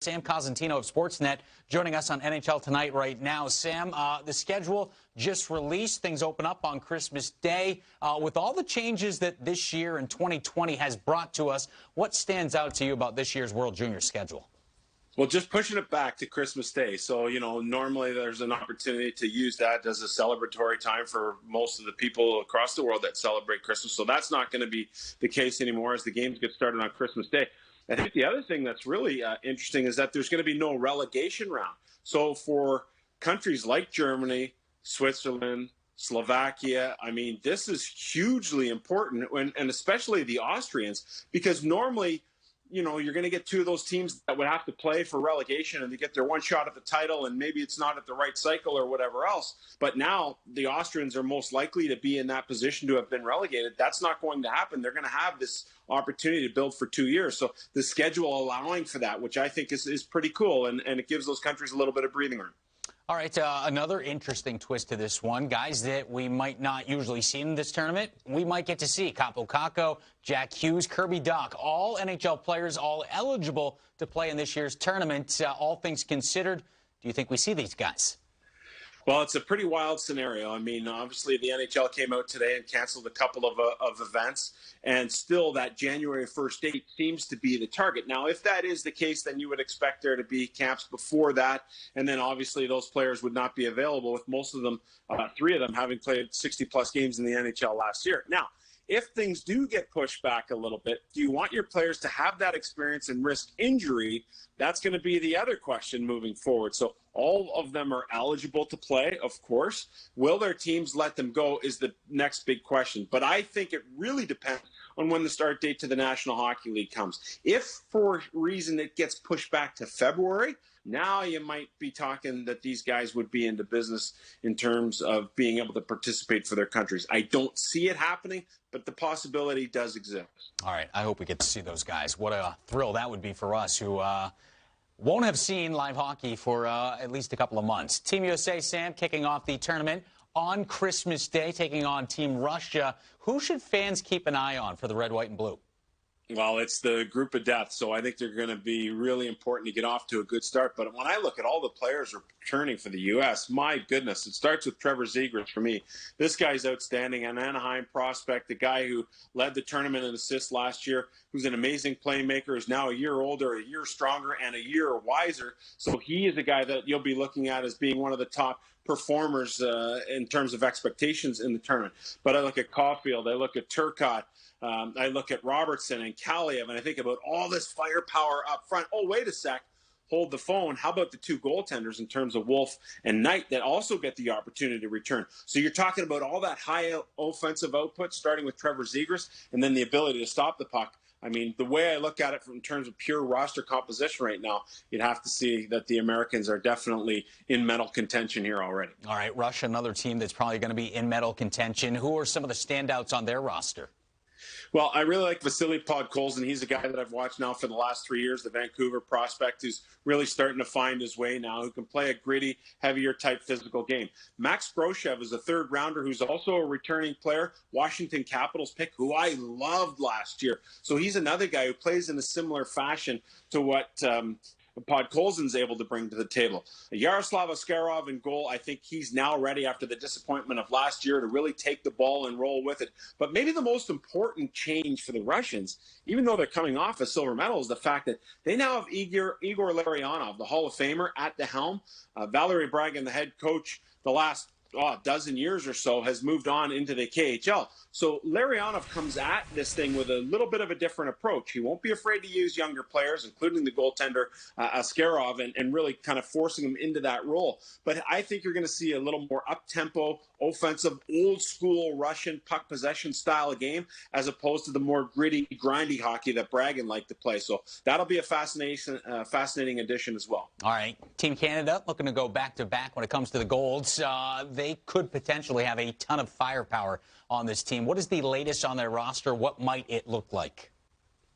Sam Cosentino of Sportsnet joining us on NHL Tonight right now. Sam, the schedule just released. Things open up on Christmas Day. With all the changes that this year and 2020 has brought to us, what stands out to you about this year's World Junior schedule? Well, just pushing it back to Christmas Day. So, normally there's an opportunity to use that as a celebratory time for most of the people across the world that celebrate Christmas. So that's not going to be the case anymore as the games get started on Christmas Day. I think the other thing that's really interesting is that there's going to be no relegation round. So for countries like Germany, Switzerland, Slovakia, this is hugely important, and especially the Austrians, because normally, you're going to get two of those teams that would have to play for relegation and they get their one shot at the title, and maybe it's not at the right cycle or whatever else. But now the Austrians are most likely to be in that position to have been relegated. That's not going to happen. They're going to have this opportunity to build for 2 years. So the schedule allowing for that, which I think is pretty cool, and it gives those countries a little bit of breathing room. All right, another interesting twist to this one. Guys that we might not usually see in this tournament, we might get to see. Kaapo Kakko, Jack Hughes, Kirby Dach, all NHL players, all eligible to play in this year's tournament. All things considered, do you think we see these guys? Well, it's a pretty wild scenario. Obviously, the NHL came out today and canceled a couple of events, and still that January 1st date seems to be the target. Now, if that is the case, then you would expect there to be camps before that, and then obviously those players would not be available, with most of them, 3 of them, having played 60-plus games in the NHL last year. Now, if things do get pushed back a little bit, do you want your players to have that experience and risk injury? That's going to be the other question moving forward. So all of them are eligible to play, of course. Will their teams let them go is the next big question. But I think it really depends on when the start date to the National Hockey League comes. If for reason it gets pushed back to February, now you might be talking that these guys would be into business in terms of being able to participate for their countries. I don't see it happening, but the possibility does exist. All right, I hope we get to see those guys. What a thrill that would be for us who won't have seen live hockey for at least a couple of months. Team USA, Sam, kicking off the tournament on Christmas Day, taking on Team Russia. Who should fans keep an eye on for the red, white, and blue? Well, it's the group of death, so I think they're going to be really important to get off to a good start. But when I look at all the players returning for the U.S., my goodness, it starts with Trevor Zegras for me. This guy's outstanding, an Anaheim prospect, the guy who led the tournament in assists last year, who's an amazing playmaker, is now a year older, a year stronger, and a year wiser. So he is a guy that you'll be looking at as being one of the top performers in terms of expectations in the tournament. But I look at Caulfield, I look at Turcotte, I look at Robertson and Kaliev, and I think about all this firepower up front. Oh, wait a sec. Hold the phone. How about the 2 goaltenders in terms of Wolf and Knight that also get the opportunity to return? So you're talking about all that high offensive output, starting with Trevor Zegras, and then the ability to stop the puck. The way I look at it in terms of pure roster composition right now, you'd have to see that the Americans are definitely in medal contention here already. All right, Russia, another team that's probably going to be in medal contention. Who are some of the standouts on their roster? Well, I really like Vasily Podkolzin. He's a guy that I've watched now for the last 3 years, the Vancouver prospect who's really starting to find his way now, who can play a gritty, heavier type physical game. Max Groshev is a third rounder who's also a returning player, Washington Capitals pick, who I loved last year. So he's another guy who plays in a similar fashion to what Podkolzin's able to bring to the table. Yaroslav Askarov in goal, I think he's now ready after the disappointment of last year to really take the ball and roll with it. But maybe the most important change for the Russians, even though they're coming off a silver medal, is the fact that they now have Igor Larionov, the Hall of Famer, at the helm. Valery Bragin, the head coach, the last dozen years or so, has moved on into the KHL. So Larionov comes at this thing with a little bit of a different approach. He won't be afraid to use younger players, including the goaltender Askarov, and really kind of forcing them into that role. But I think you're going to see a little more up-tempo, offensive, old-school Russian puck possession style of game, as opposed to the more gritty, grindy hockey that Bragin liked to play. So that'll be a fascinating addition as well. All right. Team Canada looking to go back-to-back when it comes to the golds. They could potentially have a ton of firepower on this team. What is the latest on their roster? What might it look like?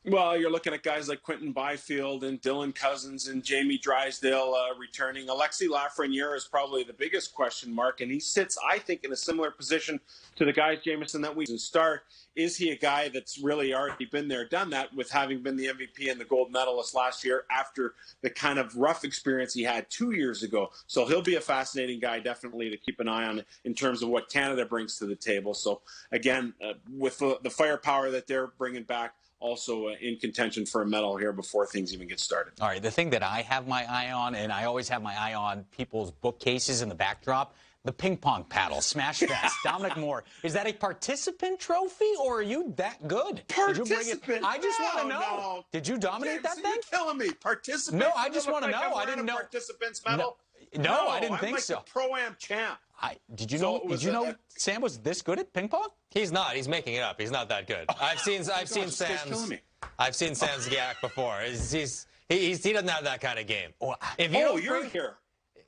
Well, you're looking at guys like Quentin Byfield and Dylan Cousins and Jamie Drysdale returning. Alexis Lafreniere is probably the biggest question mark, and he sits, I think, in a similar position to the guys, Jameson, that we start. Is he a guy that's really already been there, done that, with having been the MVP and the gold medalist last year after the kind of rough experience he had 2 years ago? So he'll be a fascinating guy, definitely, to keep an eye on in terms of what Canada brings to the table. So, again, with the firepower that they're bringing back, also in contention for a medal here before things even get started. All right, the thing that I have my eye on, and I always have my eye on people's bookcases in the backdrop, the ping pong paddle, Smash Fest. Dominic Moore, is that a participant trophy, or are you that good? Participant? Did you bring it? I just want to know. No. Did you dominate that thing? You're killing me. Participant? No, I just want to know. I didn't know. Participants medal? No, I didn't think I'm so. The Pro-Am champ. Did you know Sam was this good at ping pong? He's not. He's making it up. He's not that good. I've seen Sam's yak before. He doesn't have that kind of game. You're here.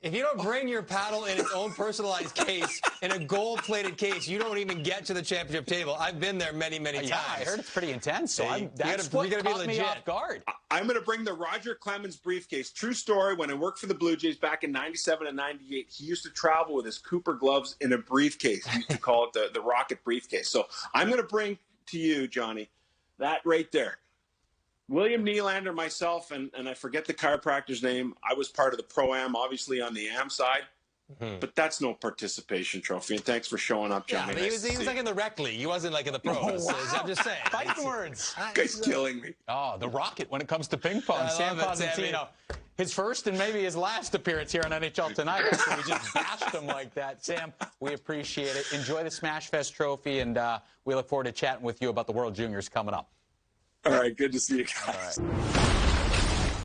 If you don't bring your paddle in its own personalized case, in a gold-plated case, you don't even get to the championship table. I've been there many, many times. Yeah, I heard it's pretty intense. So that's what what caught me off guard. I'm going to bring the Roger Clemens briefcase. True story, when I worked for the Blue Jays back in 97 and 98, he used to travel with his Cooper gloves in a briefcase. He used to call it the Rocket briefcase. So I'm going to bring to you, Johnny, that right there. William Nylander, myself, and I forget the chiropractor's name. I was part of the Pro-Am, obviously, on the Am side. But that's no participation trophy. And thanks for showing up, Johnny. Yeah, he was like in the rec league. He wasn't like in the pros. Oh, wow. I'm just saying. Fighting words. Guy's killing me. Oh, the Rocket when it comes to ping pong. Sam Cosentino. His first and maybe his last appearance here on NHL Tonight. So we just bashed him like that. Sam, we appreciate it. Enjoy the Smash Fest trophy, and we look forward to chatting with you about the World Juniors coming up. All right, good to see you guys. All right.